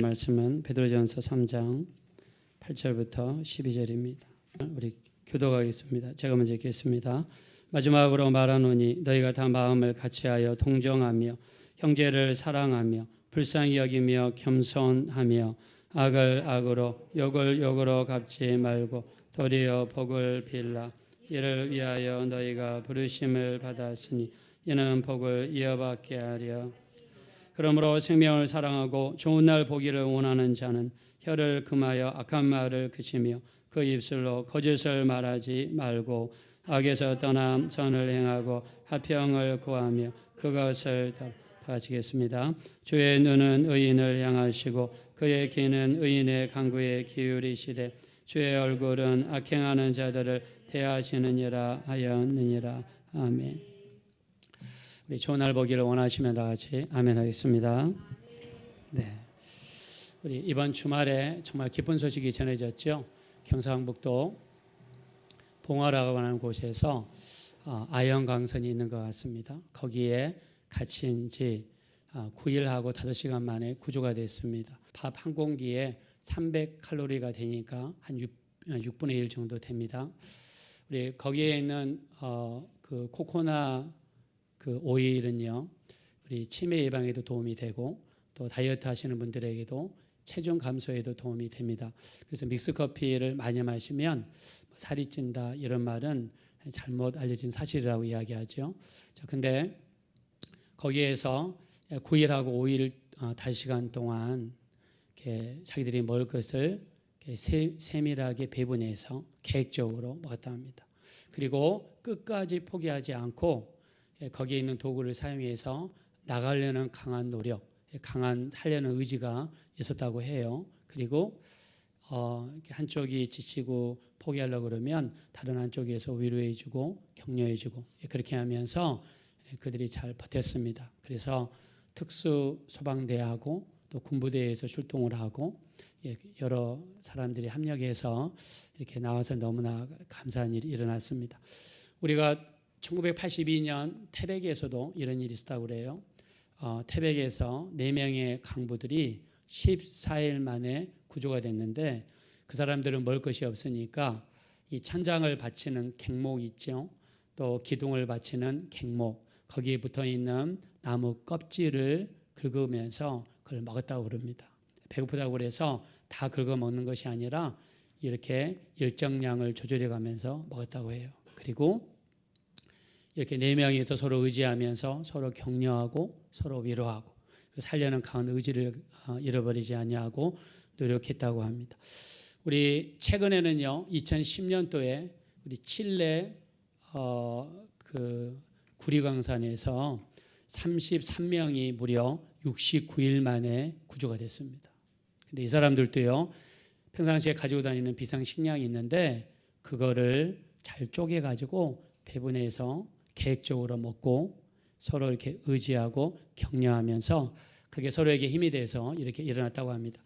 말씀은 베드로전서 3장 8절부터 12절입니다. 우리 교독하겠습니다. 제가 먼저 읽겠습니다. 마지막으로 말하노니 너희가 다 마음을 같이하여 동정하며 형제를 사랑하며 불쌍히 여기며 겸손하며 악을 악으로 욕을 욕으로 갚지 말고 도리어 복을 빌라. 이를 위하여 너희가 부르심을 받았으니 이는 복을 이어받게 하려. 그러므로 생명을 사랑하고 좋은 날 보기를 원하는 자는 혀를 금하여 악한 말을 그치며 그 입술로 거짓을 말하지 말고 악에서 떠나 선을 행하고 화평을 구하며 그것을 다 하시겠습니다. 주의 눈은 의인을 향하시고 그의 귀는 의인의 간구에 기울이시되 주의 얼굴은 악행하는 자들을 대하시느니라 하였느니라. 아멘. 우리 좋은 날 보기를 원하시면 다 같이 아멘 하겠습니다. 네, 우리 이번 주말에 정말 기쁜 소식이 전해졌죠. 경상북도 봉화라고 하는 곳에서 아연 강선이 있는 것 같습니다. 거기에 갇힌 지 9일하고 5시간 만에 구조가 됐습니다. 밥 한 공기에 300칼로리가 되니까 한 6분의 1 정도 됩니다. 우리 거기에 있는 그 코코나 그 오일은요, 우리 치매 예방에도 도움이 되고 또 다이어트 하시는 분들에게도 체중 감소에도 도움이 됩니다. 그래서 믹스 커피를 많이 마시면 살이 찐다 이런 말은 잘못 알려진 사실이라고 이야기하죠. 자, 근데 거기에서 9일하고 5일 5시간 동안 이렇게 자기들이 먹을 것을 이렇게 세밀하게 배분해서 계획적으로 먹었다 합니다. 그리고 끝까지 포기하지 않고 거기에 있는 도구를 사용해서 나가려는 강한 노력, 강한 살려는 의지가 있었다고 해요. 그리고 한쪽이 지치고 포기하려고 그러면 다른 한쪽에서 위로해주고 격려해주고 그렇게 하면서 그들이 잘 버텼습니다. 그래서 특수 소방대하고 또 군부대에서 출동을 하고 여러 사람들이 합력해서 이렇게 나와서 너무나 감사한 일이 일어났습니다. 우리가 1982년 태백에서도 이런 일이 있었다고 그래요. 태백에서 4명의 강부들이 14일 만에 구조가 됐는데 그 사람들은 먹을 것이 없으니까 이 천장을 받치는 갱목 있죠. 또 기둥을 받치는 갱목, 거기에 붙어있는 나무 껍질을 긁으면서 그걸 먹었다고 그럽니다. 배고프다고 그래서 다 긁어 먹는 것이 아니라 이렇게 일정량을 조절해 가면서 먹었다고 해요. 그리고 이렇게 4명이서 서로 의지하면서 서로 격려하고 서로 위로하고 살려는 강한 의지를 잃어버리지 아니하고 노력했다고 합니다. 우리 최근에는요, 2010년도에 우리 칠레 그 구리광산에서 33명이 무려 69일 만에 구조가 됐습니다. 근데 이 사람들도요, 평상시에 가지고 다니는 비상식량이 있는데 그거를 잘 쪼개가지고 배분해서 계획적으로 먹고 서로 이렇게 의지하고 격려하면서 그게 서로에게 힘이 돼서 이렇게 일어났다고 합니다.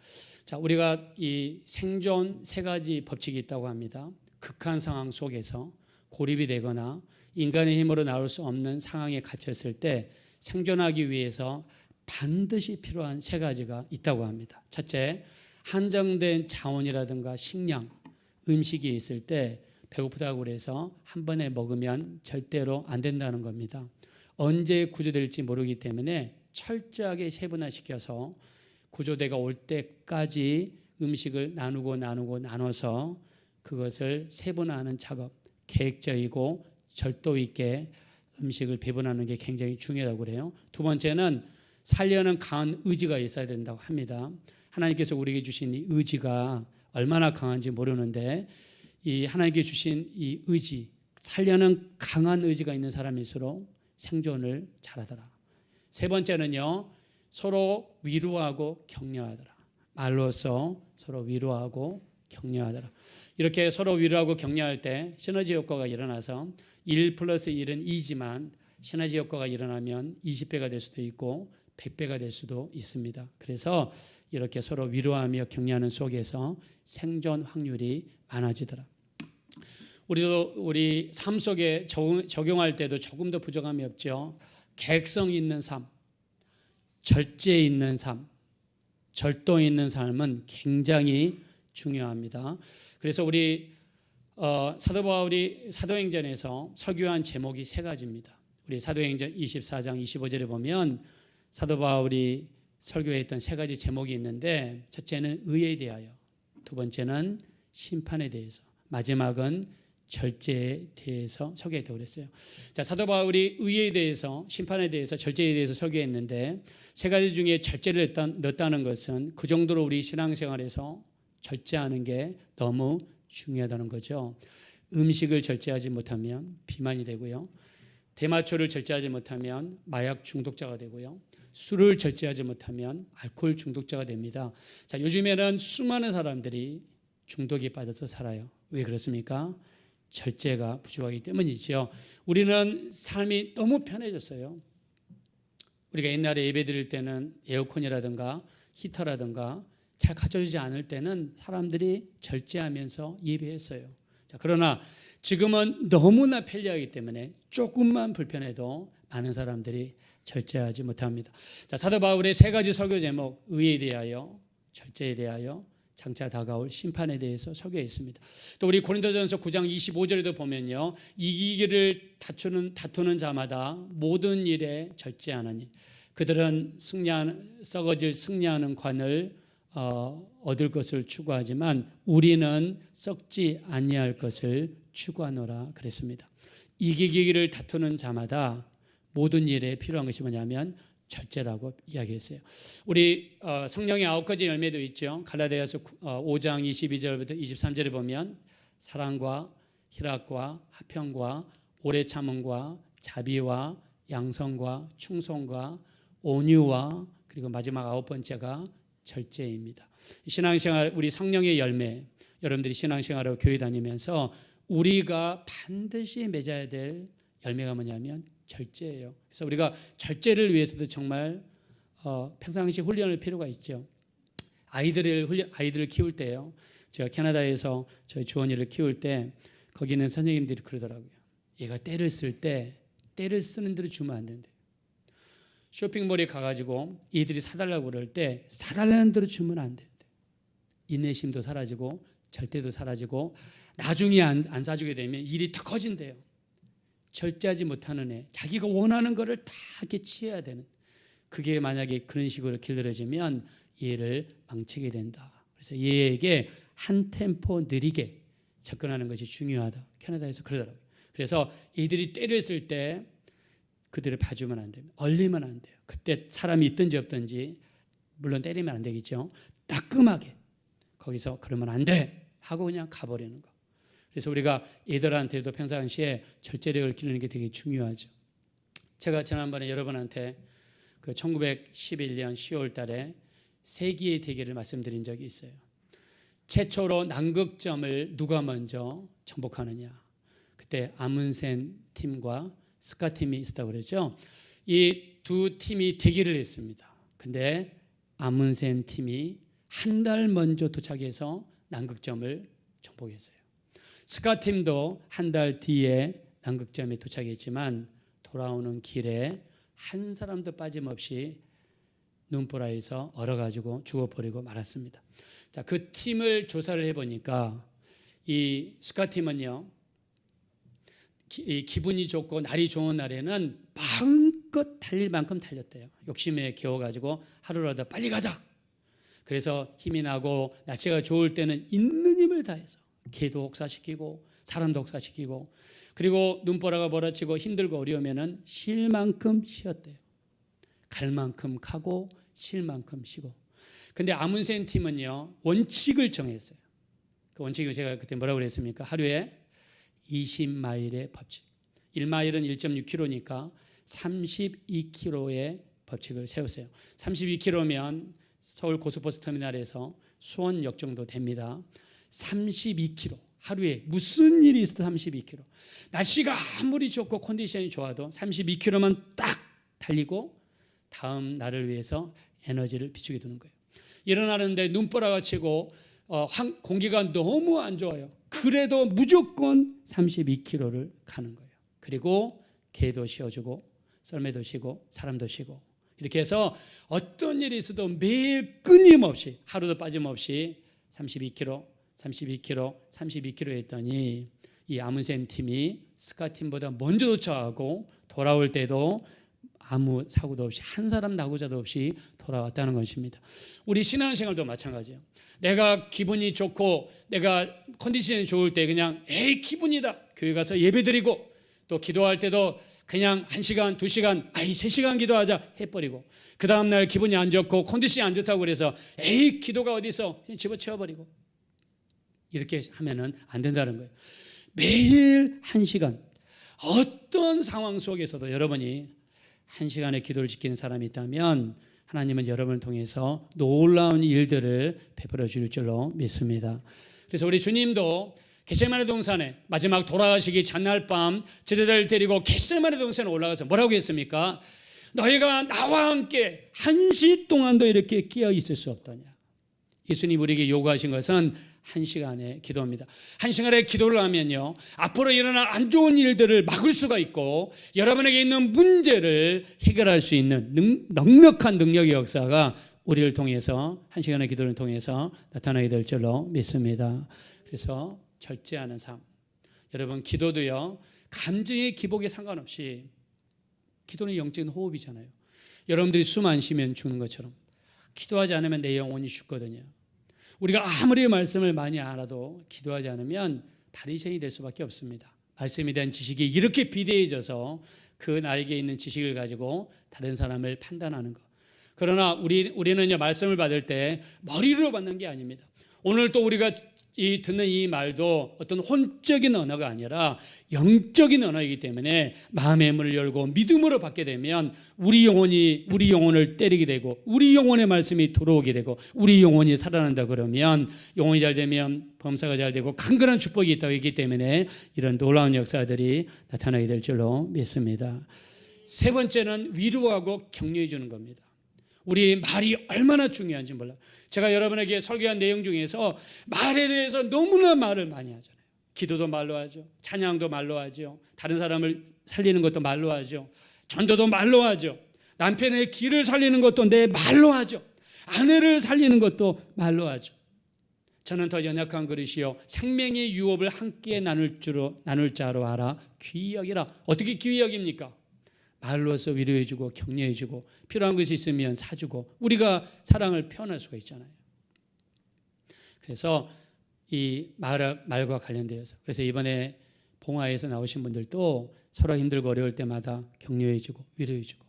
자, 우리가 이 생존 3가지 법칙이 있다고 합니다. 극한 상황 속에서 고립이 되거나 인간의 힘으로 나올 수 없는 상황에 갇혔을 때 생존하기 위해서 반드시 필요한 3가지가 있다고 합니다. 첫째, 한정된 자원이라든가 식량, 음식이 있을 때 배고프다고 그래서 한 번에 먹으면 절대로 안 된다는 겁니다. 언제 구조될지 모르기 때문에 철저하게 세분화시켜서 구조대가 올 때까지 음식을 나눠서 그것을 세분화하는 작업, 계획적이고 절도 있게 음식을 배분하는 게 굉장히 중요하다고 그래요. 두 번째는 살려는 강한 의지가 있어야 된다고 합니다. 하나님께서 우리에게 주신 이 의지가 얼마나 강한지 모르는데 이 하나님께 주신 이 의지, 살려는 강한 의지가 있는 사람일수록 생존을 잘하더라. 세 번째는요, 서로 위로하고 격려하더라. 말로써 서로 위로하고 격려하더라. 이렇게 서로 위로하고 격려할 때 시너지 효과가 일어나서 1 플러스 1은 2지만 시너지 효과가 일어나면 20배가 될 수도 있고 100배가 될 수도 있습니다. 그래서 이렇게 서로 위로하며 격려하는 속에서 생존 확률이 많아지더라. 우리도 우리 삶 속에 적용할 때도 조금 더 부족함이 없죠. 계획성 있는 삶, 절제 있는 삶, 절도 있는 삶은 굉장히 중요합니다. 그래서 우리 사도 바울이 사도행전에서 설교한 제목이 세 가지입니다. 우리 사도행전 24장 25절에 보면 사도 바울이 설교했던 세 가지 제목이 있는데, 첫째는 의에 대하여, 두 번째는 심판에 대해서, 마지막은 절제에 대해서 설교했다고 그랬어요. 자, 사도 바울이 의에 대해서, 심판에 대해서, 절제에 대해서 설교했는데, 세 가지 중에 절제를 넣었다는 것은 그 정도로 우리 신앙생활에서 절제하는 게 너무 중요하다는 거죠. 음식을 절제하지 못하면 비만이 되고요, 대마초를 절제하지 못하면 마약 중독자가 되고요, 술을 절제하지 못하면 알코올 중독자가 됩니다. 자, 요즘에는 수많은 사람들이 중독에 빠져서 살아요. 왜 그렇습니까? 절제가 부족하기 때문이죠. 우리는 삶이 너무 편해졌어요. 우리가 옛날에 예배 드릴 때는 에어컨이라든가 히터라든가 잘 갖춰지지 않을 때는 사람들이 절제하면서 예배했어요. 자, 그러나 지금은 너무나 편리하기 때문에 조금만 불편해도 많은 사람들이 절제하지 못합니다. 자, 사도 바울의 세 가지 설교 제목, 의에 대하여, 절제에 대하여, 장차 다가올 심판에 대해서 설교했습니다. 또 우리 고린도전서 9장 25절에도 보면요, 이기기를 다투는 자마다 모든 일에 절제하느니 그들은 썩어질 승리하는 관을 얻을 것을 추구하지만 우리는 썩지 아니할 것을 추구하노라 그랬습니다. 이기기를 다투는 자마다 모든 일에 필요한 것이 뭐냐면 절제라고 이야기했어요. 우리 성령의 9가지 열매도 있죠. 갈라디아서 5장 22절부터 23절에 보면 사랑과 희락과 화평과 오래 참음과 자비와 양성과 충성과 온유와, 그리고 마지막 9번째가 절제입니다. 신앙생활, 우리 성령의 열매, 여러분들이 신앙생활하고 교회 다니면서 우리가 반드시 맺어야 될 열매가 뭐냐면 절제예요. 그래서 우리가 절제를 위해서도 정말 평상시 훈련할 필요가 있죠. 아이들을 키울 때요, 제가 캐나다에서 저희 주원이를 키울 때 거기는 선생님들이 그러더라고요. 얘가 때를 쓸 때 때를 쓰는 대로 주면 안 된대요. 쇼핑몰에 가가지고 얘들이 사달라고 그럴 때 사달라는 대로 주면 안 된대요. 인내심도 사라지고 절대도 사라지고 나중에 안 사주게 되면 일이 더 커진대요. 절제하지 못하는 애, 자기가 원하는 거를 다 이렇게 취해야 되는, 그게 만약에 그런 식으로 길들여지면 얘를 망치게 된다. 그래서 얘에게 한 템포 느리게 접근하는 것이 중요하다. 캐나다에서 그러더라고요. 그래서 얘들이 때를 쓸 때 그들을 봐주면 안 돼요. 얼리면 안 돼요. 그때 사람이 있든지 없든지, 물론 때리면 안 되겠죠. 따끔하게 거기서 그러면 안 돼 하고 그냥 가버리는 거. 그래서 우리가 얘들한테도 평상시에 절제력을 기르는 게 되게 중요하죠. 제가 지난번에 여러분한테 그 1911년 10월 달에 세기의 대계를 말씀드린 적이 있어요. 최초로 남극점을 누가 먼저 정복하느냐. 그때 아문센 팀과 스카 팀이 있었다고 그랬죠. 이 두 팀이 대기를 했습니다. 근데 아문센 팀이 한 달 먼저 도착해서 남극점을 정복했어요. 스카 팀도 한 달 뒤에 남극점에 도착했지만 돌아오는 길에 한 사람도 빠짐없이 눈보라에서 얼어가지고 죽어버리고 말았습니다. 자, 그 팀을 조사를 해보니까 이 스카 팀은요, 기분이 좋고 날이 좋은 날에는 마음껏 달릴 만큼 달렸대요. 욕심에 겨워가지고 하루라도 빨리 가자. 그래서 힘이 나고 날씨가 좋을 때는 있는 힘을 다해서 개도 혹사시키고 사람도 혹사시키고, 그리고 눈보라가 몰아치고 힘들고 어려우면은 쉴 만큼 쉬었대요. 갈 만큼 가고 쉴 만큼 쉬고. 근데 아문센 팀은요, 원칙을 정했어요. 그 원칙이 제가 그때 뭐라고 그랬습니까? 하루에 20마일의 법칙. 1마일은 1.6km니까 32km의 법칙을 세웠어요. 32km면 서울 고속버스 터미널에서 수원역 정도 됩니다. 32km. 하루에 무슨 일이 있어도 32km. 날씨가 아무리 좋고 컨디션이 좋아도 32km만 딱 달리고 다음 날을 위해서 에너지를 비추게 되는 거예요. 일어나는데 눈보라가 치고 공기가 너무 안 좋아요. 그래도 무조건 32km를 가는 거예요. 그리고 개도 쉬어주고 썰매도 쉬고 사람도 쉬고. 이렇게 해서 어떤 일이 있어도 매일 끊임없이 하루도 빠짐없이 32km, 32km, 32km 했더니 이 아문센 팀이 스카 팀보다 먼저 도착하고 돌아올 때도 아무 사고도 없이 한 사람 낙오자도 없이 돌아왔다는 것입니다. 우리 신앙생활도 마찬가지예요. 내가 기분이 좋고 내가 컨디션이 좋을 때 그냥 에이 기분이다 교회 가서 예배드리고 또 기도할 때도 그냥 1시간, 2시간, 3시간 기도하자 해버리고 그 다음날 기분이 안 좋고 컨디션이 안 좋다고 그래서 에이 기도가 어디서 그냥 집어치워버리고 이렇게 하면은 안 된다는 거예요. 매일 1시간 어떤 상황 속에서도 여러분이 1시간의 기도를 지키는 사람이 있다면 하나님은 여러분을 통해서 놀라운 일들을 베풀어 줄 줄로 믿습니다. 그래서 우리 주님도 겟세마네 동산에 마지막 돌아가시기 전날 밤 제자들을 데리고 겟세마네 동산에 올라가서 뭐라고 했습니까? 너희가 나와 함께 1시 동안도 이렇게 끼어 있을 수 없더냐. 예수님 우리에게 요구하신 것은 1시간의 기도입니다. 1시간의 기도를 하면요 앞으로 일어날 안 좋은 일들을 막을 수가 있고 여러분에게 있는 문제를 해결할 수 있는 넉넉한 능력의 역사가 우리를 통해서 1시간의 기도를 통해서 나타나게 될 줄로 믿습니다. 그래서 절제하는 삶, 여러분 기도도요 감정의 기복에 상관없이 기도는 영적인 호흡이잖아요. 여러분들이 숨 안 쉬면 죽는 것처럼 기도하지 않으면 내 영혼이 죽거든요. 우리가 아무리 말씀을 많이 알아도 기도하지 않으면 바리새인이 될 수밖에 없습니다. 말씀에 대한 지식이 이렇게 비대해져서 그 나에게 있는 지식을 가지고 다른 사람을 판단하는 것. 그러나 우리는요 말씀을 받을 때 머리로 받는 게 아닙니다. 오늘 또 우리가 듣는 이 말도 어떤 혼적인 언어가 아니라 영적인 언어이기 때문에 마음의 문을 열고 믿음으로 받게 되면 우리 영혼을 때리게 되고 우리 영혼의 말씀이 들어오게 되고 우리 영혼이 살아난다 그러면 영혼이 잘 되면 범사가 잘 되고 강건한 축복이 있다고 했기 때문에 이런 놀라운 역사들이 나타나게 될 줄로 믿습니다. 세 번째는 위로하고 격려해 주는 겁니다. 우리 말이 얼마나 중요한지 몰라요. 제가 여러분에게 설교한 내용 중에서 말에 대해서 너무나 말을 많이 하잖아요. 기도도 말로 하죠. 찬양도 말로 하죠. 다른 사람을 살리는 것도 말로 하죠. 전도도 말로 하죠. 남편의 길을 살리는 것도 내 말로 하죠. 아내를 살리는 것도 말로 하죠. 저는 더 연약한 그릇이요 생명의 유업을 함께 나눌 자로 알아 귀히 여기라. 어떻게 귀히 여깁니까? 말로서 위로해주고 격려해주고 필요한 것이 있으면 사주고 우리가 사랑을 표현할 수가 있잖아요. 그래서 이 말과 관련되어서 그래서 이번에 봉화에서 나오신 분들도 서로 힘들고 어려울 때마다 격려해주고 위로해주고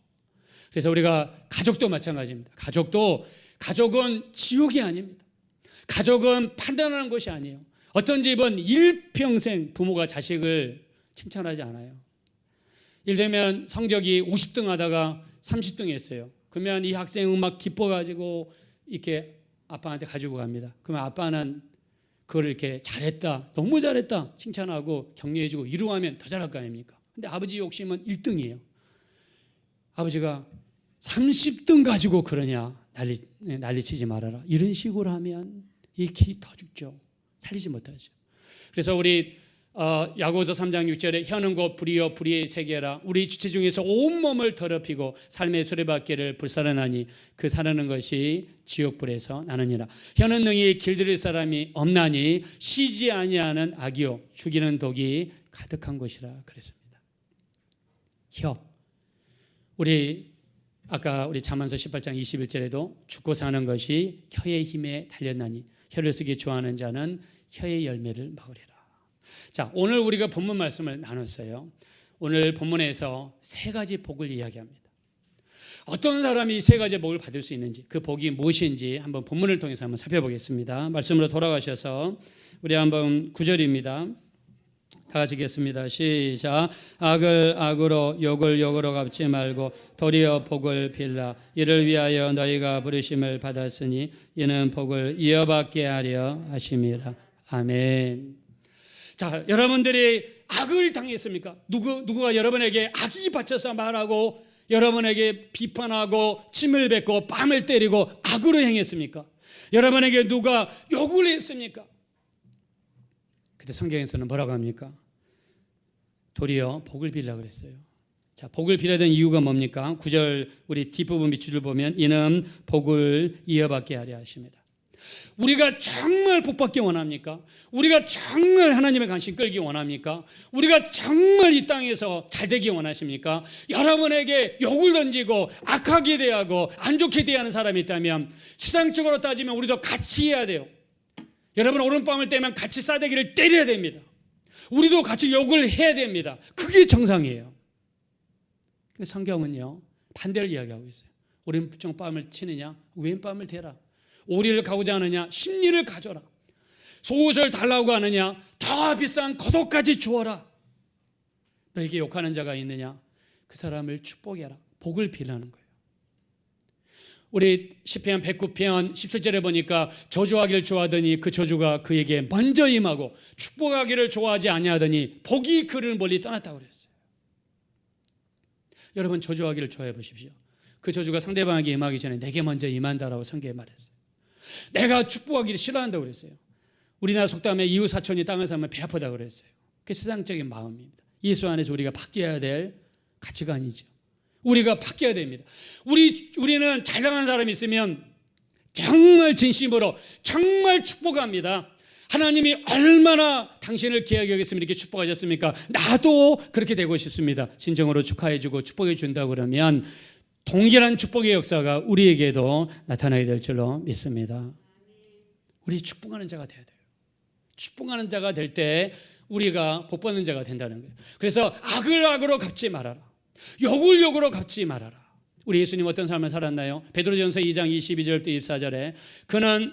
그래서 우리가 가족도 마찬가지입니다. 가족은 지옥이 아닙니다. 가족은 판단하는 것이 아니에요. 어떤 집은 일평생 부모가 자식을 칭찬하지 않아요. 예를 들면 성적이 50등 하다가 30등 했어요. 그러면 이 학생은 막 기뻐가지고 이렇게 아빠한테 가지고 갑니다. 그러면 아빠는 그걸 이렇게 잘했다, 너무 잘했다 칭찬하고 격려해주고 위로하면 더 잘할 거 아닙니까? 근데 아버지 욕심은 1등이에요. 아버지가 30등 가지고 그러냐 난리치지 말아라 이런 식으로 하면 이 기 더 죽죠. 살리지 못하죠. 그래서 우리 야고보서 3장 6절에 혀는 곧 불이요 불의의 세계라 우리 주체 중에서 온몸을 더럽히고 삶의 수레바퀴를 불살라나니 그 사르는 것이 지옥불에서 나느니라. 혀는 능히 길들일 사람이 없나니 쉬지 아니하는 악이요 죽이는 독이 가득한 것이라 그랬습니다. 혀. 아까 우리 잠언서 18장 21절에도 죽고 사는 것이 혀의 힘에 달렸나니 혀를 쓰기 좋아하는 자는 혀의 열매를 먹으리라. 자, 오늘 우리가 본문 말씀을 나눴어요. 오늘 본문에서 세 가지 복을 이야기합니다. 어떤 사람이 세 가지 복을 받을 수 있는지 그 복이 무엇인지 한번 본문을 통해서 한번 살펴보겠습니다. 말씀으로 돌아가셔서 우리 한번 9절입니다. 다 같이 읽겠습니다. 시작. 악을 악으로 욕을 욕으로 갚지 말고 도리어 복을 빌라. 이를 위하여 너희가 부르심을 받았으니 이는 복을 이어받게 하려 하심이라. 아멘. 자, 여러분들이 악을 당했습니까? 누구가 여러분에게 악이 받쳐서 말하고 여러분에게 비판하고 침을 뱉고 뺨을 때리고 악으로 행했습니까? 여러분에게 누가 욕을 했습니까? 그때 성경에서는 뭐라고 합니까? 도리어 복을 빌라 그랬어요. 자, 복을 빌어야 되는 이유가 뭡니까? 9절 우리 뒷부분 밑줄을 보면 이는 복을 이어받게 하려 하십니다. 우리가 정말 복받기 원합니까? 우리가 정말 하나님의 관심 끌기 원합니까? 우리가 정말 이 땅에서 잘되기 원하십니까? 여러분에게 욕을 던지고 악하게 대하고 안 좋게 대하는 사람이 있다면 세상적으로 따지면 우리도 같이 해야 돼요. 여러분 오른밤을 떼면 같이 싸대기를 때려야 됩니다. 우리도 같이 욕을 해야 됩니다. 그게 정상이에요. 근데 성경은요 반대를 이야기하고 있어요. 오른쪽 뺨을 치느냐 왼뺨을 대라. 오리를 가고자 하느냐 십리를 가져라. 속옷을 달라고 하느냐 더 비싼 겉옷까지 주어라. 너에게 욕하는 자가 있느냐 그 사람을 축복해라. 복을 빌라는 거예요. 우리 시편 109편 17절에 보니까 저주하기를 좋아하더니 그 저주가 그에게 먼저 임하고 축복하기를 좋아하지 아니하더니 복이 그를 멀리 떠났다고 그랬어요. 여러분 저주하기를 좋아해 보십시오. 그 저주가 상대방에게 임하기 전에 내게 먼저 임한다라고 성경에 말했어요. 내가 축복하기를 싫어한다고 그랬어요. 우리나라 속담에 이웃 사촌이 땅을 사면 배 아프다고 그랬어요. 그게 세상적인 마음입니다. 예수 안에서 우리가 바뀌어야 될 가치관이죠. 우리가 바뀌어야 됩니다. 우리는 잘 나가는 사람이 있으면 정말 진심으로 정말 축복합니다. 하나님이 얼마나 당신을 귀하게 여겼으면 이렇게 축복하셨습니까? 나도 그렇게 되고 싶습니다. 진정으로 축하해주고 축복해 준다고 그러면 동일한 축복의 역사가 우리에게도 나타나게 될 줄로 믿습니다. 우리 축복하는 자가 돼야 돼요. 축복하는 자가 될 때 우리가 복 받는 자가 된다는 거예요. 그래서 악을 악으로 갚지 말아라. 욕을 욕으로 갚지 말아라. 우리 예수님 어떤 삶을 살았나요? 베드로전서 2장 22절부터 24절에 그는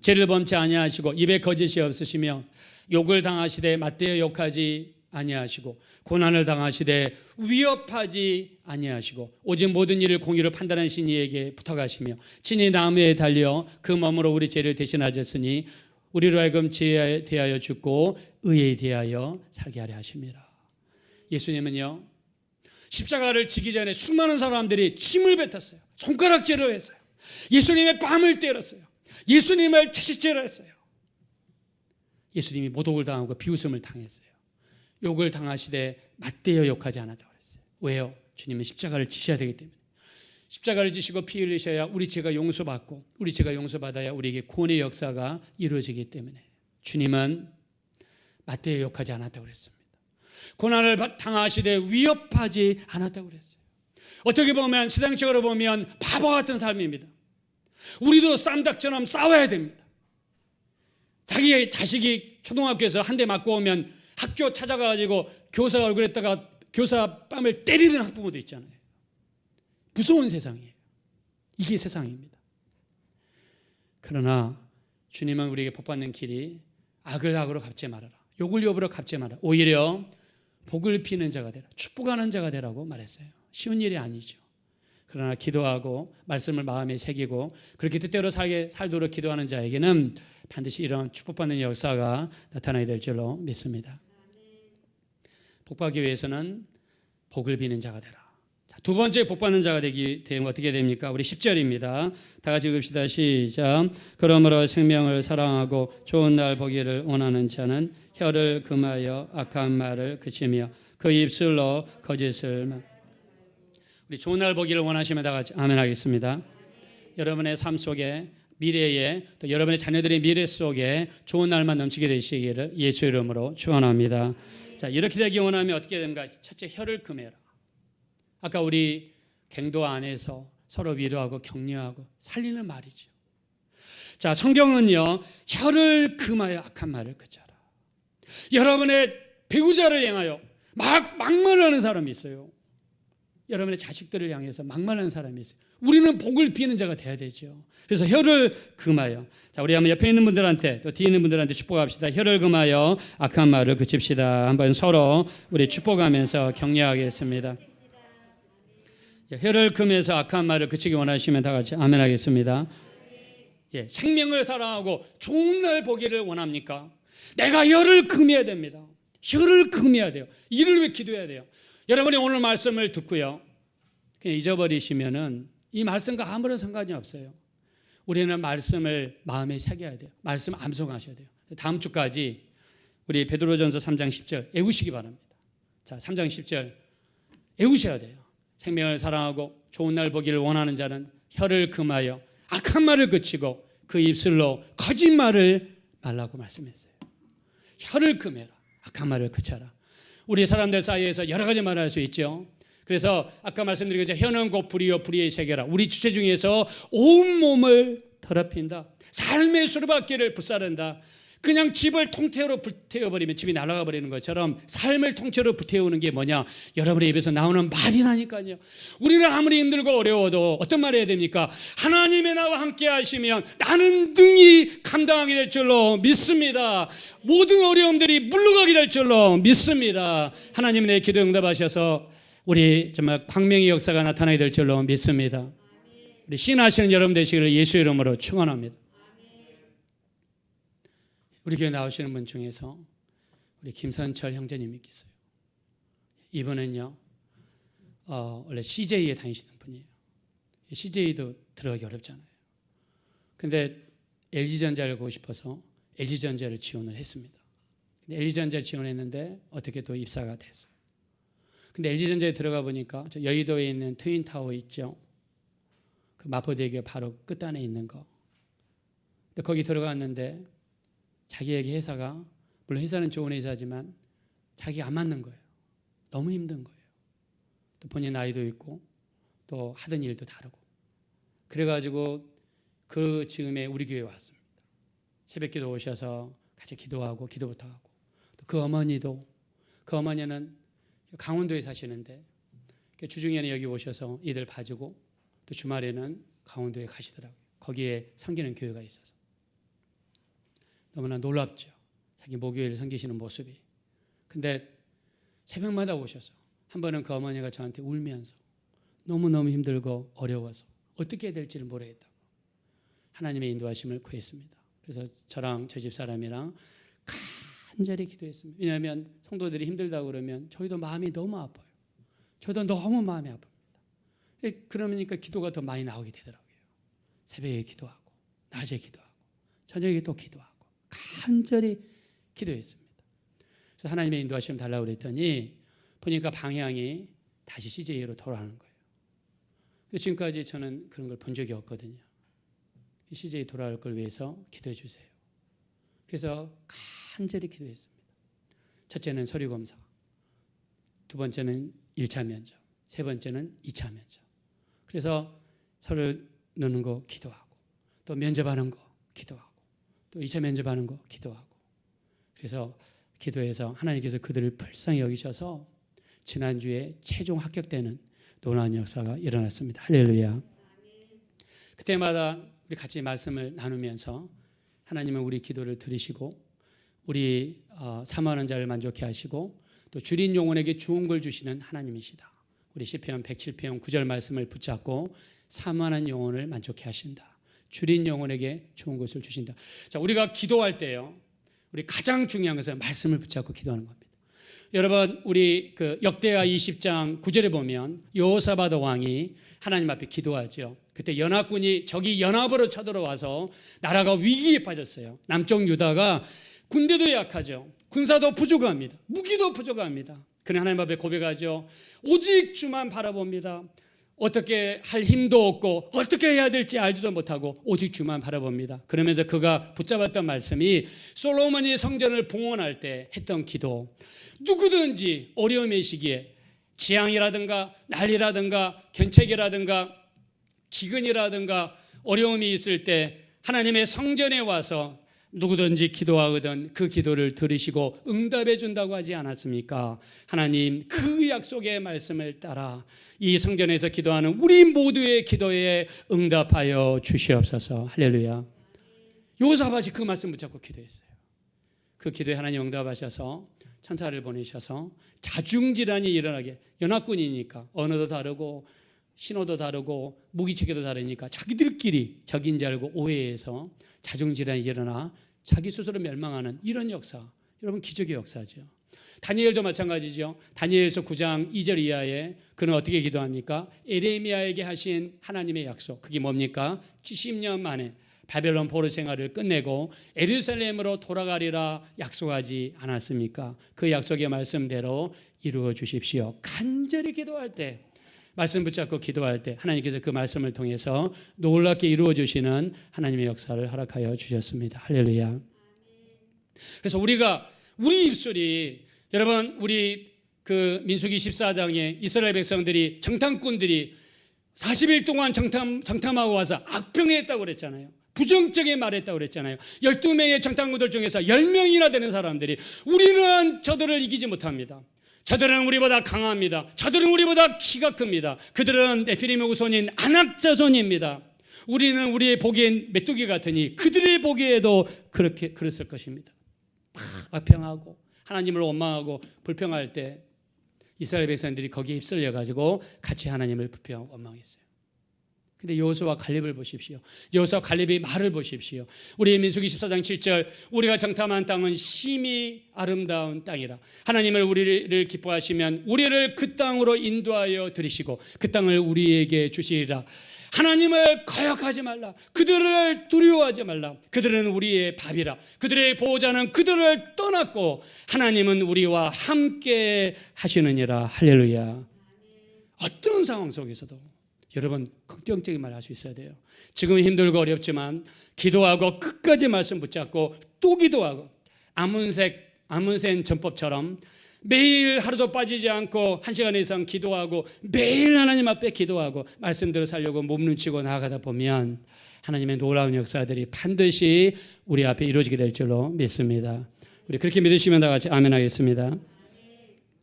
죄를 범치 아니하시고 입에 거짓이 없으시며 욕을 당하시되 맞대어 욕하지 아니하시고 고난을 당하시되 위협하지 아니하시고 오직 모든 일을 공의로 판단하신 이에게 부탁하시며 친히 나무에 달려 그 몸으로 우리 죄를 대신하셨으니 우리로 하여금 죄에 대하여 죽고 의에 대하여 살게 하려 하십니다. 예수님은요 십자가를 지기 전에 수많은 사람들이 침을 뱉었어요. 손가락질을 했어요. 예수님의 뺨을 때렸어요. 예수님을 채찍질을 했어요. 예수님이 모독을 당하고 비웃음을 당했어요. 욕을 당하시되 맞대어 욕하지 않았다고 그랬어요. 왜요? 주님은 십자가를 지셔야 되기 때문에. 십자가를 지시고 피 흘리셔야 우리 죄가 용서받고 우리 죄가 용서받아야 우리에게 구원의 역사가 이루어지기 때문에 주님은 맞대어 욕하지 않았다고 그랬습니다. 고난을 당하시되 위협하지 않았다고 그랬어요. 어떻게 보면 세상적으로 보면 바보 같은 삶입니다. 우리도 쌈닭처럼 싸워야 됩니다. 자기 자식이 초등학교에서 한 대 맞고 오면 학교 찾아가가지고 교사 얼굴에다가 교사 뺨을 때리는 학부모도 있잖아요. 무서운 세상이에요. 이게 세상입니다. 그러나 주님은 우리에게 복받는 길이 악을 악으로 갚지 말아라. 욕을 욕으로 갚지 말아라. 오히려 복을 피는 자가 되라. 축복하는 자가 되라고 말했어요. 쉬운 일이 아니죠. 그러나 기도하고 말씀을 마음에 새기고 그렇게 뜻대로 살도록 기도하는 자에게는 반드시 이런 축복받는 역사가 나타나게 될 줄로 믿습니다. 복받기 위해서는 복을 비는 자가 되라. 자, 두 번째 복받는 자가 되면 어떻게 됩니까? 우리 10절입니다. 다 같이 읽읍시다. 시작. 그러므로 생명을 사랑하고 좋은 날 보기를 원하는 자는 혀를 금하여 악한 말을 그치며 그 입술로 거짓을 우리 좋은 날 보기를 원하시면 다 같이 아멘 하겠습니다. 여러분의 삶 속에 미래에 또 여러분의 자녀들의 미래 속에 좋은 날만 넘치게 되시기를 예수 이름으로 축원합니다. 자, 이렇게 되기 원하면 어떻게 됩니까? 첫째, 혀를 금해라. 아까 우리 갱도 안에서 서로 위로하고 격려하고 살리는 말이죠. 자, 성경은요, 혀를 금하여 악한 말을 그쳐라. 여러분의 배우자를 향하여 막말을 하는 사람이 있어요. 여러분의 자식들을 향해서 막말하는 사람이 있어요. 우리는 복을 비는 자가 돼야 되죠. 그래서 혀를 금하여. 자, 우리 한번 옆에 있는 분들한테 또 뒤에 있는 분들한테 축복합시다. 혀를 금하여 악한 말을 그칩시다. 한번 서로 우리 축복하면서 격려하겠습니다. 혀를 금해서 악한 말을 그치기 원하시면 다 같이 아멘 하겠습니다. 예, 생명을 사랑하고 좋은 날 보기를 원합니까? 내가 혀를 금해야 됩니다. 혀를 금해야 돼요. 이를 위해 기도해야 돼요. 여러분이 오늘 말씀을 듣고요, 그냥 잊어버리시면은 이 말씀과 아무런 상관이 없어요. 우리는 말씀을 마음에 새겨야 돼요. 말씀 암송하셔야 돼요. 다음 주까지 우리 베드로전서 3장 10절 외우시기 바랍니다. 자, 3장 10절 애우셔야 돼요. 생명을 사랑하고 좋은 날 보기를 원하는 자는 혀를 금하여 악한 말을 그치고 그 입술로 거짓말을 말라고 말씀했어요. 혀를 금해라. 악한 말을 그쳐라. 우리 사람들 사이에서 여러 가지 말을 할 수 있죠. 그래서 아까 말씀드린 것처럼 혀는 곧 불이요 불의의 세계라. 우리 주체 중에서 온몸을 더럽힌다. 삶의 수레바퀴를 불사른다. 그냥 집을 통째로 불태워버리면 집이 날아가 버리는 것처럼 삶을 통째로 불태우는 게 뭐냐? 여러분의 입에서 나오는 말이라니까요. 우리는 아무리 힘들고 어려워도 어떤 말 해야 됩니까? 하나님의 나와 함께 하시면 나는 능히 감당하게 될 줄로 믿습니다. 모든 어려움들이 물러가게 될 줄로 믿습니다. 하나님은 내 기도 응답하셔서 우리 정말 광명의 역사가 나타나게 될 줄로 믿습니다. 우리 신하시는 여러분 되시기를 예수 이름으로 축원합니다. 우리 교회 나오시는 분 중에서 우리 김선철 형제님이 계세요. 이분은요 원래 CJ에 다니시는 분이에요. CJ도 들어가기 어렵잖아요. 근데 LG전자를 가고 싶어서 LG전자를 지원을 했습니다. 근데 LG전자를 지원했는데 어떻게 또 입사가 됐어요. 근데 LG전자에 들어가 보니까 저 여의도에 있는 트윈타워 있죠. 그 마포대교 바로 끝단에 있는 거. 근데 거기 들어갔는데 자기에게 회사가, 물론 회사는 좋은 회사지만 자기가 안 맞는 거예요. 너무 힘든 거예요. 또 본인 나이도 있고 또 하던 일도 다르고. 그래가지고 그 즈음에 우리 교회에 왔습니다. 새벽기도 오셔서 같이 기도하고 기도부터 하고. 또 그 어머니도, 그 어머니는 강원도에 사시는데 주중에는 여기 오셔서 이들 봐주고 또 주말에는 강원도에 가시더라고요. 거기에 섬기는 교회가 있어서. 너무나 놀랍죠. 자기 목요일을 섬기시는 모습이. 근데 새벽마다 오셔서 한 번은 그 어머니가 저한테 울면서 너무너무 힘들고 어려워서 어떻게 해야 될지를 모르겠다고 하나님의 인도하심을 구했습니다. 그래서 저랑 저 집사람이랑 간절히 기도했습니다. 왜냐하면 성도들이 힘들다고 그러면 저희도 마음이 너무 아파요. 저도 너무 마음이 아픕니다. 그러니까 기도가 더 많이 나오게 되더라고요. 새벽에 기도하고 낮에 기도하고 저녁에 또 기도하고 간절히 기도했습니다. 그래서 하나님의 인도하심 달라고 그랬더니 보니까 방향이 다시 CJ로 돌아가는 거예요. 지금까지 저는 그런 걸 본 적이 없거든요. CJ 돌아갈 걸 위해서 기도해 주세요. 그래서 간절히 기도했습니다. 첫째는 서류검사, 두 번째는 1차 면접, 세 번째는 2차 면접. 그래서 서류 넣는 거 기도하고 또 면접하는 거 기도하고 또 2차 면접하는 거 기도하고. 그래서 기도해서 하나님께서 그들을 불쌍히 여기셔서 지난주에 최종 합격되는 놀라운 역사가 일어났습니다. 할렐루야. 그때마다 우리 같이 말씀을 나누면서 하나님은 우리 기도를 들으시고 우리 사모하는 자를 만족해 하시고 또 줄인 영혼에게 좋은 걸 주시는 하나님이시다. 우리 시편 107편 9절 말씀을 붙잡고 사모하는 영혼을 만족해 하신다. 줄인 영혼에게 좋은 것을 주신다. 자, 우리가 기도할 때요, 우리 가장 중요한 것은 말씀을 붙잡고 기도하는 겁니다. 여러분, 우리 그 역대하 20장 9절에 보면 여호사밧 왕이 하나님 앞에 기도하죠. 그때 연합군이 적이 연합으로 쳐들어와서 나라가 위기에 빠졌어요. 남쪽 유다가 군대도 약하죠. 군사도 부족합니다. 무기도 부족합니다. 그는 하나님 앞에 고백하죠. 오직 주만 바라봅니다. 어떻게 할 힘도 없고 어떻게 해야 될지 알지도 못하고 오직 주만 바라봅니다. 그러면서 그가 붙잡았던 말씀이 솔로몬이 성전을 봉헌할 때 했던 기도. 누구든지 어려움의 시기에 재앙이라든가 난리라든가 견책이라든가 기근이라든가 어려움이 있을 때 하나님의 성전에 와서 누구든지 기도하거든 그 기도를 들으시고 응답해 준다고 하지 않았습니까? 하나님 그 약속의 말씀을 따라 이 성전에서 기도하는 우리 모두의 기도에 응답하여 주시옵소서. 할렐루야. 여호사밧이 그 말씀 붙잡고 기도했어요. 그 기도에 하나님 응답하셔서 천사를 보내셔서 자중질환이 일어나게, 연합군이니까 언어도 다르고 신호도 다르고 무기체계도 다르니까 자기들끼리 적인 줄 알고 오해해서 자중질환이 일어나 자기 스스로 멸망하는 이런 역사, 여러분 기적의 역사죠. 다니엘도 마찬가지죠. 다니엘서 9장 2절 이하에 그는 어떻게 기도합니까? 에레미야에게 하신 하나님의 약속, 그게 뭡니까? 70년 만에 바벨론 포로 생활을 끝내고 예루살렘으로 돌아가리라 약속하지 않았습니까? 그 약속의 말씀대로 이루어 주십시오. 간절히 기도할 때, 말씀 붙잡고 기도할 때 하나님께서 그 말씀을 통해서 놀랍게 이루어 주시는 하나님의 역사를 허락하여 주셨습니다. 할렐루야. 그래서 우리 입술이, 여러분, 우리 그 민수기 14장에 이스라엘 백성들이, 정탐꾼들이 40일 동안 정탐하고 와서 악평했다고 그랬잖아요. 부정적인 말을 했다고 그랬잖아요. 12명의 정탐꾼들 중에서 10명이나 되는 사람들이 우리는 저들을 이기지 못합니다. 저들은 우리보다 강합니다. 저들은 우리보다 키가 큽니다. 그들은 네피림의 후손인 아낙 자손입니다. 우리는 우리의 보기엔 메뚜기 같으니 그들의 보기에도 그랬을 것입니다. 막 악평하고 하나님을 원망하고 불평할 때 이스라엘 백성들이 거기에 휩쓸려 가지고 같이 하나님을 불평하고 원망했어요. 근데 여호수아와 갈렙을 보십시오. 여호수아와 갈렙의 말을 보십시오. 우리 민수기 14장 7절, 우리가 정탐한 땅은 심히 아름다운 땅이라. 하나님을 우리를 기뻐하시면 우리를 그 땅으로 인도하여 들이시고 그 땅을 우리에게 주시리라. 하나님을 거역하지 말라. 그들을 두려워하지 말라. 그들은 우리의 밥이라. 그들의 보호자는 그들을 떠났고 하나님은 우리와 함께 하시느니라. 할렐루야. 어떤 상황 속에서도 여러분 긍정적인 말 할 수 있어야 돼요. 지금은 힘들고 어렵지만 기도하고 끝까지 말씀 붙잡고 또 기도하고 아문센 전법처럼 매일 하루도 빠지지 않고 1시간 이상 기도하고 매일 하나님 앞에 기도하고 말씀대로 살려고 몸눈치고 나아가다 보면 하나님의 놀라운 역사들이 반드시 우리 앞에 이루어지게 될 줄로 믿습니다. 우리 그렇게 믿으시면 다 같이 아멘 하겠습니다.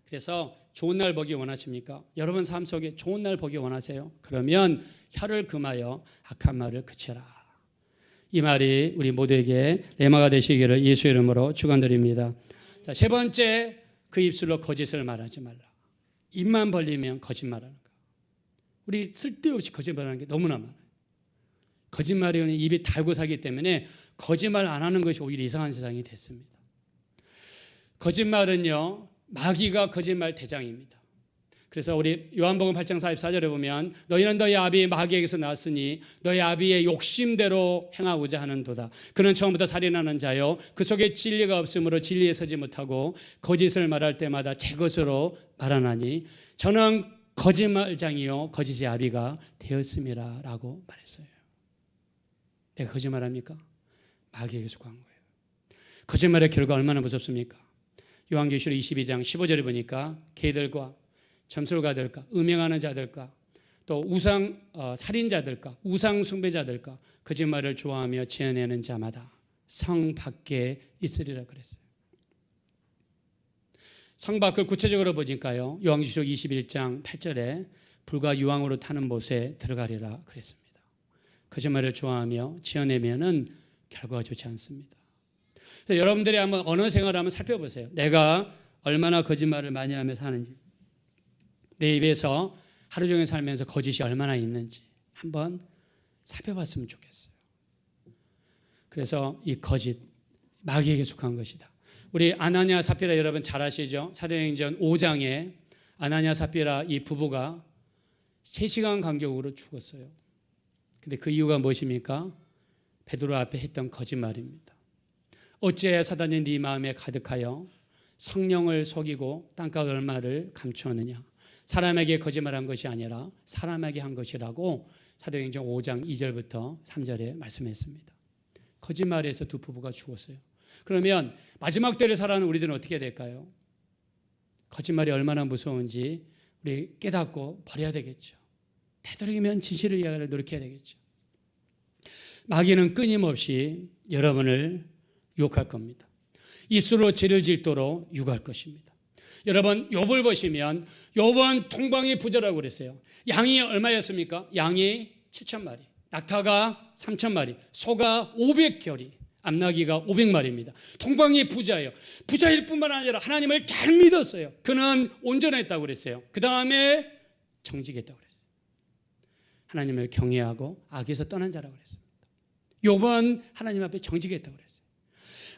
그래서 좋은 날 보기 원하십니까? 여러분 삶 속에 좋은 날 보기 원하세요? 그러면 혀를 금하여 악한 말을 그치라. 이 말이 우리 모두에게 레마가 되시기를 예수 이름으로 축원드립니다. 자, 세 번째, 그 입술로 거짓을 말하지 말라. 입만 벌리면 거짓말하는 거. 우리 쓸데없이 거짓말하는 게 너무나 많아요. 거짓말이 입이 달고 살기 때문에 거짓말 안 하는 것이 오히려 이상한 세상이 됐습니다. 거짓말은요, 마귀가 거짓말 대장입니다. 그래서 우리 요한복음 8장 44절에 보면 너희는 너희 아비 마귀에게서 났으니 너희 아비의 욕심대로 행하고자 하는도다. 그는 처음부터 살인하는 자요 그 속에 진리가 없으므로 진리에 서지 못하고 거짓을 말할 때마다 제 것으로 말하나니 저는 거짓말장이요 거짓의 아비가 되었음이라 라고 말했어요. 내가 거짓말합니까? 마귀에게 속한 거예요. 거짓말의 결과 얼마나 무섭습니까? 요한계시록 22장 15절에 보니까 개들과 점술가들과 음행하는 자들과 또 살인자들과 우상 숭배자들과 거짓말을 좋아하며 지어내는 자마다 성 밖에 있으리라 그랬어요. 성 밖을 구체적으로 보니까요, 요한계시록 21장 8절에 불과 유황으로 타는 못에 들어가리라 그랬습니다. 거짓말을 좋아하며 지어내면은 결과가 좋지 않습니다. 여러분들이 한번 언어 생활을 한번 살펴보세요. 내가 얼마나 거짓말을 많이 하며 사는지, 내 입에서 하루 종일 살면서 거짓이 얼마나 있는지 한번 살펴봤으면 좋겠어요. 그래서 이 거짓, 마귀에게 속한 것이다. 우리 아나니아 삽비라 여러분 잘 아시죠? 사도행전 5장에 아나니아 삽비라 이 부부가 3시간 간격으로 죽었어요. 근데 그 이유가 무엇입니까? 베드로 앞에 했던 거짓말입니다. 어찌해 사단이 네 마음에 가득하여 성령을 속이고 땅값 얼마를 감추었느냐. 사람에게 거짓말한 것이 아니라 사람에게 한 것이라고 사도행전 5장 2절부터 3절에 말씀했습니다. 거짓말에서 두 부부가 죽었어요. 그러면 마지막 때를 살아가는 우리들은 어떻게 될까요? 거짓말이 얼마나 무서운지 우리 깨닫고 버려야 되겠죠. 되도록이면 진실을 이야기하려 노력해야 되겠죠. 마귀는 끊임없이 여러분을 유혹할 겁니다. 입술로 죄를 짓도록 유혹할 것입니다. 여러분 욥을 보시면 욥은 동방이 부자라고 그랬어요. 양이 얼마였습니까? 양이 7,000마리, 낙타가 3,000마리, 소가 500겨리, 암나귀가 500마리입니다. 동방이 부자예요. 부자일 뿐만 아니라 하나님을 잘 믿었어요. 그는 온전했다고 그랬어요. 그 다음에 정직했다고 그랬어요. 하나님을 경외하고 악에서 떠난 자라고 그랬습니다. 욥은 하나님 앞에 정직했다고 그랬어요.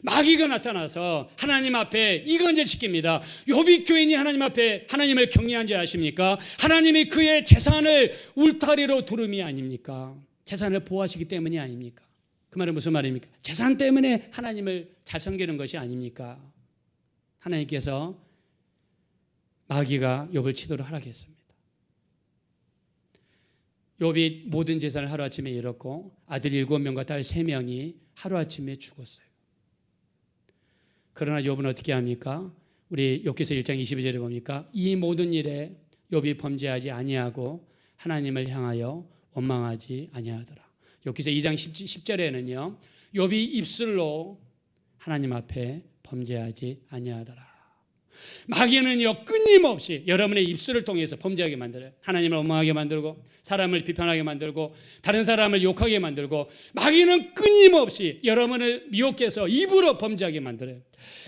마귀가 나타나서 하나님 앞에 이건질 시킵니다. 욥이 교인이 하나님 앞에 하나님을 경외한 줄 아십니까? 하나님이 그의 재산을 울타리로 두름이 아닙니까? 재산을 보호하시기 때문이 아닙니까? 그 말은 무슨 말입니까? 재산 때문에 하나님을 잘 섬기는 것이 아닙니까? 하나님께서 마귀가 욥을 치도록 허락했습니다. 욥이 모든 재산을 하루아침에 잃었고 아들 7명과 딸 3명이 하루아침에 죽었어요. 그러나 욥은 어떻게 합니까? 우리 욥기서 1장 22절에 봅니까? 이 모든 일에 욥이 범죄하지 아니하고 하나님을 향하여 원망하지 아니하더라. 욥기서 2장 10절에는요. 욥이 입술로 하나님 앞에 범죄하지 아니하더라. 마귀는요 끊임없이 여러분의 입술을 통해서 범죄하게 만들어요. 하나님을 원망하게 만들고 사람을 비판하게 만들고 다른 사람을 욕하게 만들고 마귀는 끊임없이 여러분을 미혹해서 입으로 범죄하게 만들어요.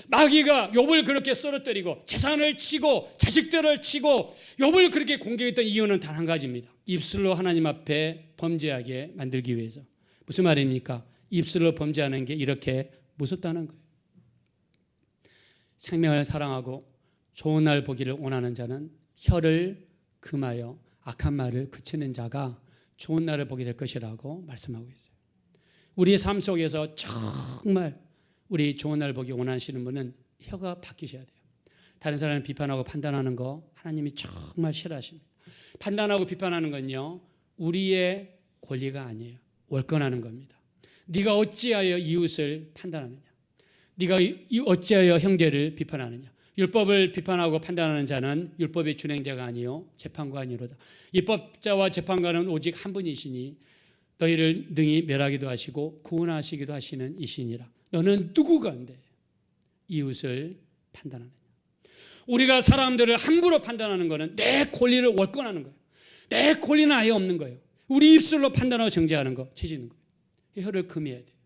마귀가 욥을 그렇게 쓰러뜨리고 재산을 치고 자식들을 치고 욥을 그렇게 공격했던 이유는 단 한 가지입니다. 입술로 하나님 앞에 범죄하게 만들기 위해서. 무슨 말입니까? 입술로 범죄하는 게 이렇게 무섭다는 거예요. 생명을 사랑하고 좋은 날 보기를 원하는 자는 혀를 금하여 악한 말을 그치는 자가 좋은 날을 보게 될 것이라고 말씀하고 있어요. 우리의 삶 속에서 정말 우리 좋은 날 보기 원하시는 분은 혀가 바뀌셔야 돼요. 다른 사람을 비판하고 판단하는 거 하나님이 정말 싫어하십니다. 판단하고 비판하는 건요 우리의 권리가 아니에요. 월권하는 겁니다. 네가 어찌하여 이웃을 판단하느냐, 네가 어찌하여 형제를 비판하느냐. 율법을 비판하고 판단하는 자는 율법의 준행자가 아니요 재판관이로다. 입법자와 재판관은 오직 한 분이시니 너희를 능히 멸하기도 하시고 구원하시기도 하시는 이시니라. 너는 누구건데 이웃을 판단하느냐. 우리가 사람들을 함부로 판단하는 것은 내 권리를 월권하는 거예요. 내 권리는 아예 없는 거예요. 우리 입술로 판단하고 정죄하는 거 죄짓는 거예요. 혀를 금해야 돼요.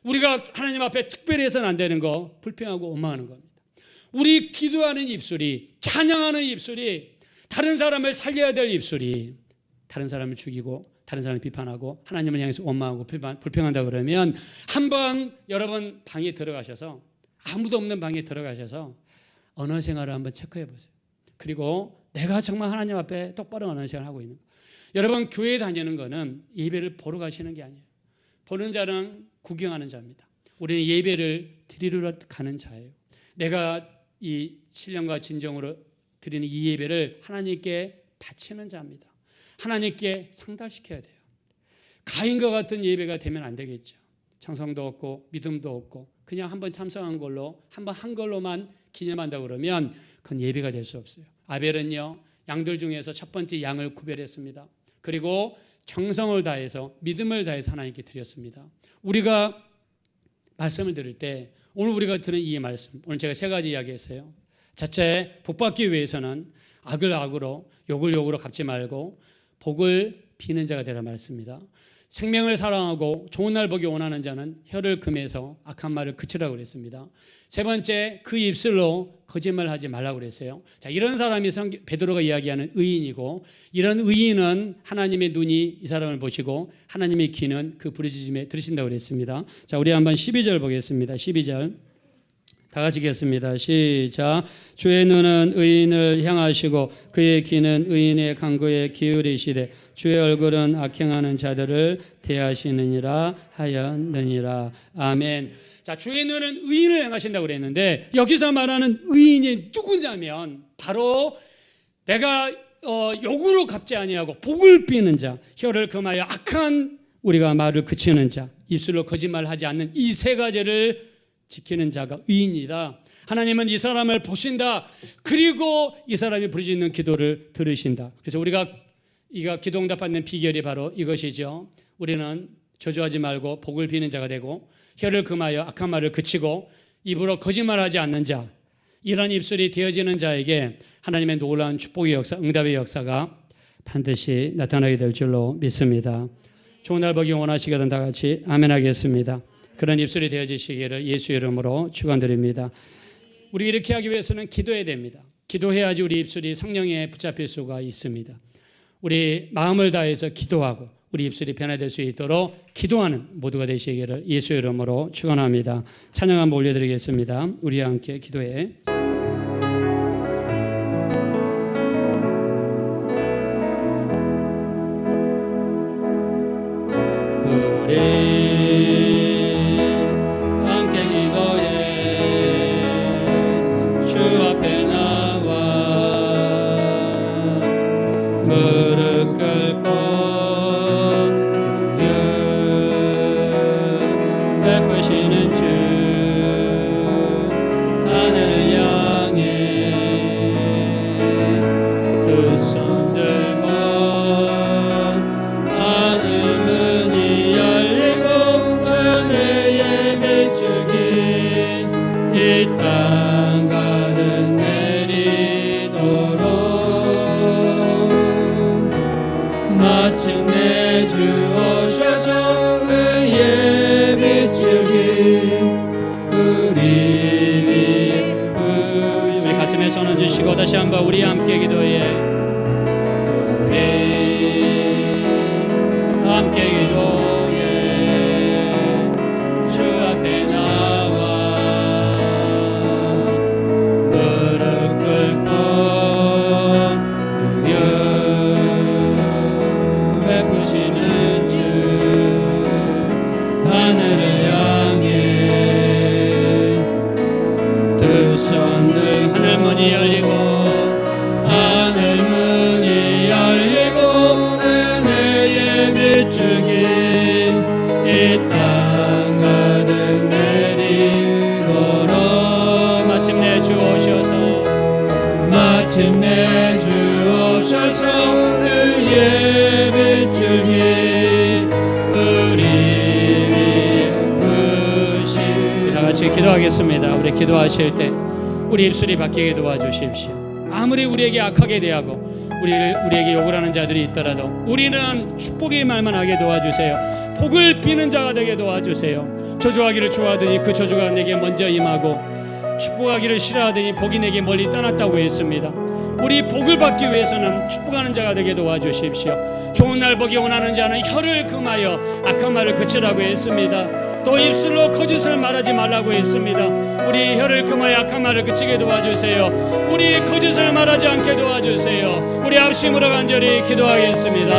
우리가 하나님 앞에 특별히 해서는 안 되는 거 불평하고 원망하는 겁니다. 우리 기도하는 입술이, 찬양하는 입술이, 다른 사람을 살려야 될 입술이 다른 사람을 죽이고 다른 사람을 비판하고 하나님을 향해서 원망하고 불평한다 그러면 한번 여러분 방에 들어가셔서, 아무도 없는 방에 들어가셔서 언어 생활을 한번 체크해 보세요. 그리고 내가 정말 하나님 앞에 똑바로 언어 생활을 하고 있는 거. 여러분 교회 다니는 거는 예배를 보러 가시는 게 아니에요. 보는 자는 구경하는 자입니다. 우리는 예배를 드리러 가는 자예요. 내가 이 신령과 진정으로 드리는 이 예배를 하나님께 바치는 자입니다. 하나님께 상달시켜야 돼요. 가인과 같은 예배가 되면 안 되겠죠. 정성도 없고 믿음도 없고 그냥 한번 참석한 걸로, 한번 한 걸로만 기념한다 그러면 그건 예배가 될 수 없어요. 아벨은요 양들 중에서 첫 번째 양을 구별했습니다. 그리고 정성을 다해서 믿음을 다해서 하나님께 드렸습니다. 우리가 말씀을 들을 때 오늘 우리가 들은 이 말씀, 오늘 제가 3가지 이야기했어요. 첫째, 복받기 위해서는 악을 악으로 욕을 욕으로 갚지 말고 복을 비는 자가 되라 말씀입니다. 생명을 사랑하고 좋은 날 보기 원하는 자는 혀를 금해서 악한 말을 그치라고 그랬습니다. 세 번째, 그 입술로 거짓말하지 말라고 그랬어요. 자, 이런 사람이 베드로가 이야기하는 의인이고, 이런 의인은 하나님의 눈이 이 사람을 보시고 하나님의 귀는 그 부르짖음에 들으신다고 그랬습니다. 자, 우리 한번 12절 보겠습니다. 12절 다 같이 읽겠습니다. 시작. 주의 눈은 의인을 향하시고 그의 귀는 의인의 간구에 기울이시되 주의 얼굴은 악행하는 자들을 대하시느니라 하였느니라. 아멘. 자, 주의 눈은 의인을 향하신다고 그랬는데 여기서 말하는 의인이 누구냐면 바로 내가 욕으로 갚지 아니하고 복을 비는 자, 혀를 금하여 악한 우리가 말을 그치는 자, 입술로 거짓말하지 않는 이 3가지를 지키는 자가 의인이다. 하나님은 이 사람을 보신다. 그리고 이 사람이 부르짖는 기도를 들으신다. 그래서 우리가 기도 응답받는 비결이 바로 이것이죠. 우리는 저주하지 말고 복을 비는 자가 되고 혀를 금하여 악한 말을 그치고 입으로 거짓말하지 않는 자, 이런 입술이 되어지는 자에게 하나님의 놀라운 축복의 역사, 응답의 역사가 반드시 나타나게 될 줄로 믿습니다. 좋은 날 보기 원하시거든 다 같이 아멘 하겠습니다. 그런 입술이 되어지시기를 예수 이름으로 축원드립니다. 우리 이렇게 하기 위해서는 기도해야 됩니다. 기도해야지 우리 입술이 성령에 붙잡힐 수가 있습니다. 우리 마음을 다해서 기도하고 우리 입술이 변화될 수 있도록 기도하는 모두가 되시기를 예수 이름으로 축원합니다. 찬양 한번 올려드리겠습니다. 우리 함께 기도해. 우리 다시 한번 우리 함께 기도해. 우리 함께 기도해. 주 앞에 나와 무릎 꿇고 그녀 베푸시는 주 하늘을 향해 두 손들 하늘 문이 열리고 하늘 문이 열리고 은혜의 빛줄 긴 이 땅 가득 내린 걸어 마침내 주 오셔서 마침내 주 오셔서 그의 빛줄 긴 우리 빛부신 다 같이 기도하겠습니다. 우리 기도하실 때 우리 입술이 바뀌게 도와주십시오. 아무리 우리에게 악하게 대하고 우리에게 욕을 하는 자들이 있더라도 우리는 축복의 말만 하게 도와주세요. 복을 비는 자가 되게 도와주세요. 저주하기를 좋아하더니 그 저주가 내게 먼저 임하고 축복하기를 싫어하더니 복이 내게 멀리 떠났다고 했습니다. 우리 복을 받기 위해서는 축복하는 자가 되게 도와주십시오. 좋은 날 보기 원하는 자는 혀를 금하여 악한 말을 그치라고 했습니다. 또 입술로 거짓을 말하지 말라고 했습니다. 우리 혀를 금하여 악한 말을 그치게 도와주세요. 우리 거짓을 말하지 않게 도와주세요. 우리 합심으로 간절히 기도하겠습니다.